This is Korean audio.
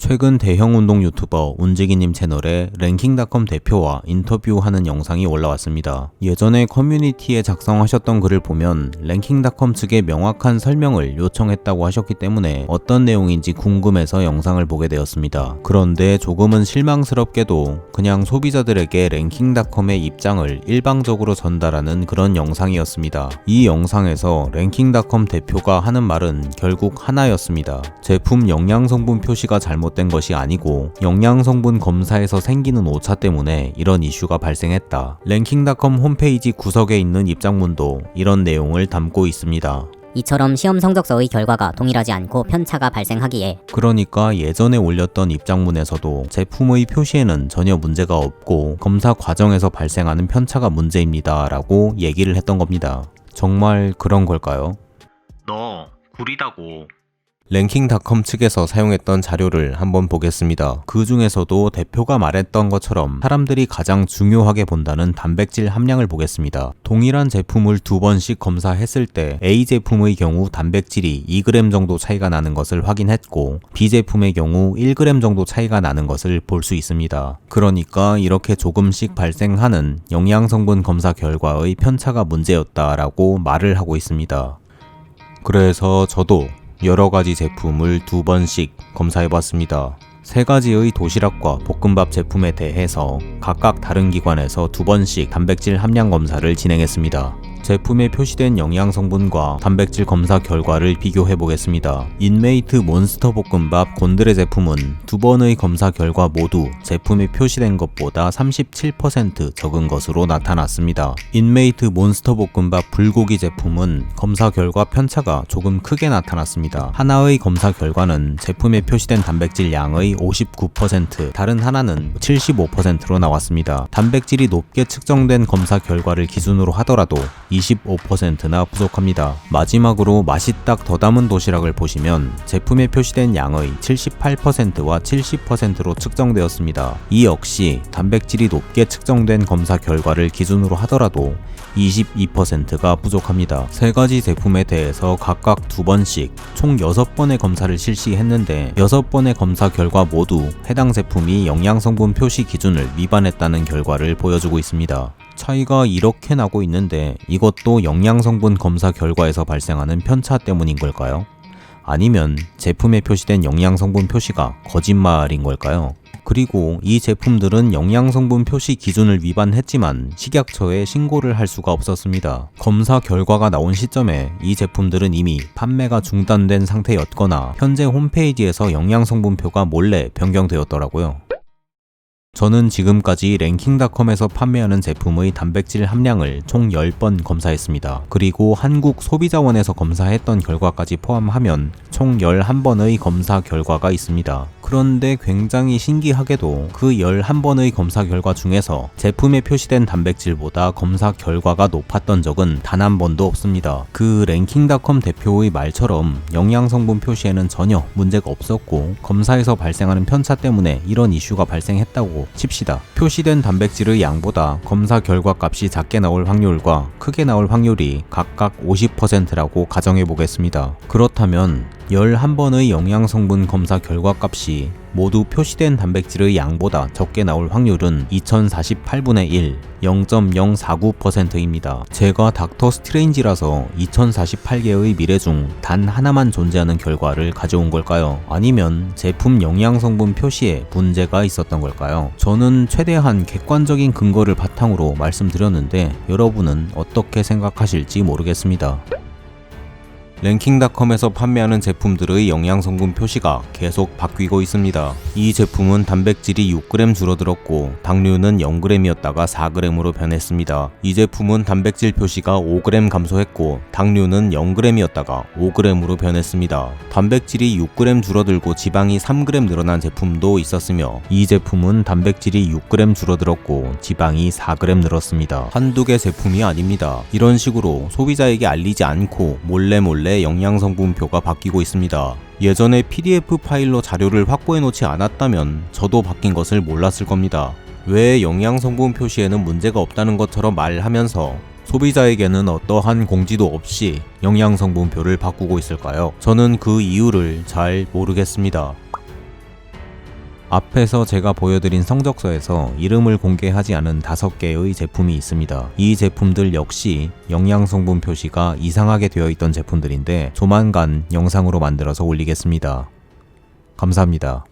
최근 대형 운동 유튜버 운지기님 채널에 랭킹닷컴 대표와 인터뷰하는 영상이 올라왔습니다. 예전에 커뮤니티에 작성하셨던 글을 보면 랭킹닷컴 측에 명확한 설명을 요청했다고 하셨기 때문에 어떤 내용인지 궁금해서 영상을 보게 되었습니다. 그런데 조금은 실망스럽게도 그냥 소비자들에게 랭킹닷컴의 입장을 일방적으로 전달하는 그런 영상이었습니다. 이 영상에서 랭킹닷컴 대표가 하는 말은 결국 하나였습니다. 제품 영양성분 표시가 잘못된 것이 아니고 영양성분 검사에서 생기는 오차 때문에 이런 이슈가 발생했다. 랭킹닷컴 홈페이지 구석에 있는 입장문도 이런 내용을 담고 있습니다. 이처럼 시험 성적서의 결과가 동일하지 않고 편차가 발생하기에 그러니까 예전에 올렸던 입장문에서도 제품의 표시에는 전혀 문제가 없고 검사 과정에서 발생하는 편차가 문제입니다 라고 얘기를 했던 겁니다. 정말 그런 걸까요? 너 구리다고. 랭킹닷컴 측에서 사용했던 자료를 한번 보겠습니다. 그 중에서도 대표가 말했던 것처럼 사람들이 가장 중요하게 본다는 단백질 함량을 보겠습니다. 동일한 제품을 2번씩 검사했을 때 A 제품의 경우 단백질이 2g 정도 차이가 나는 것을 확인했고 B 제품의 경우 1g 정도 차이가 나는 것을 볼 수 있습니다. 그러니까 이렇게 조금씩 발생하는 영양성분 검사 결과의 편차가 문제였다라고 말을 하고 있습니다. 그래서 저도 여러가지 제품을 2번씩 검사해봤습니다. 3가지의 도시락과 볶음밥 제품에 대해서 각각 다른 기관에서 2번씩 단백질 함량 검사를 진행했습니다. 제품에 표시된 영양성분과 단백질 검사 결과를 비교해 보겠습니다. 인메이트 몬스터 볶음밥 곤드레 제품은 2번의 검사 결과 모두 제품에 표시된 것보다 37% 적은 것으로 나타났습니다. 인메이트 몬스터 볶음밥 불고기 제품은 검사 결과 편차가 조금 크게 나타났습니다. 하나의 검사 결과는 제품에 표시된 단백질 양의 59%, 다른 하나는 75%로 나왔습니다. 단백질이 높게 측정된 검사 결과를 기준으로 하더라도 25%나 부족합니다. 마지막으로 맛이 딱 더 담은 도시락을 보시면 제품에 표시된 양의 78%와 70%로 측정되었습니다. 이 역시 단백질이 높게 측정된 검사 결과를 기준으로 하더라도 22%가 부족합니다. 3가지 제품에 대해서 각각 2번씩 총 6번의 검사를 실시했는데 6번의 검사 결과 모두 해당 제품이 영양성분 표시 기준을 위반했다는 결과를 보여주고 있습니다. 차이가 이렇게 나고 있는데 이것도 영양성분 검사 결과에서 발생하는 편차 때문인 걸까요? 아니면 제품에 표시된 영양성분 표시가 거짓말인 걸까요? 그리고 이 제품들은 영양성분 표시 기준을 위반했지만 식약처에 신고를 할 수가 없었습니다. 검사 결과가 나온 시점에 이 제품들은 이미 판매가 중단된 상태였거나 현재 홈페이지에서 영양성분표가 몰래 변경되었더라고요. 저는 지금까지 랭킹닷컴에서 판매하는 제품의 단백질 함량을 총 10번 검사했습니다. 그리고 한국소비자원에서 검사했던 결과까지 포함하면 총 11번의 검사 결과가 있습니다. 그런데 굉장히 신기하게도 그 11번의 검사 결과 중에서 제품에 표시된 단백질보다 검사 결과가 높았던 적은 단 한 번도 없습니다. 그 랭킹닷컴 대표의 말처럼 영양성분 표시에는 전혀 문제가 없었고 검사에서 발생하는 편차 때문에 이런 이슈가 발생했다고 칩시다. 표시된 단백질의 양보다 검사 결과 값이 작게 나올 확률과 크게 나올 확률이 각각 50%라고 가정해 보겠습니다. 그렇다면 11번의 영양성분 검사 결과 값이 모두 표시된 단백질의 양보다 적게 나올 확률은 2048분의 1, 0.049%입니다. 제가 닥터 스트레인지라서 2048개의 미래 중 단 하나만 존재하는 결과를 가져온 걸까요? 아니면 제품 영양성분 표시에 문제가 있었던 걸까요? 저는 최대한 객관적인 근거를 바탕으로 말씀드렸는데 여러분은 어떻게 생각하실지 모르겠습니다. 랭킹닷컴에서 판매하는 제품들의 영양성분 표시가 계속 바뀌고 있습니다. 이 제품은 단백질이 6g 줄어들었고 당류는 0g이었다가 4g으로 변했습니다. 이 제품은 단백질 표시가 5g 감소했고 당류는 0g이었다가 5g으로 변했습니다. 단백질이 6g 줄어들고 지방이 3g 늘어난 제품도 있었으며 이 제품은 단백질이 6g 줄어들었고 지방이 4g 늘었습니다. 한두 개 제품이 아닙니다. 이런 식으로 소비자에게 알리지 않고 몰래 영양성분표가 바뀌고 있습니다. 예전에 PDF 파일로 자료를 확보해 놓지 않았다면 저도 바뀐 것을 몰랐을 겁니다. 왜 영양성분 표시에는 문제가 없다는 것처럼 말하면서 소비자에게는 어떠한 공지도 없이 영양성분표를 바꾸고 있을까요? 저는 그 이유를 잘 모르겠습니다. 앞에서 제가 보여드린 성적서에서 이름을 공개하지 않은 5개의 제품이 있습니다. 이 제품들 역시 영양성분 표시가 이상하게 되어 있던 제품들인데 조만간 영상으로 만들어서 올리겠습니다. 감사합니다.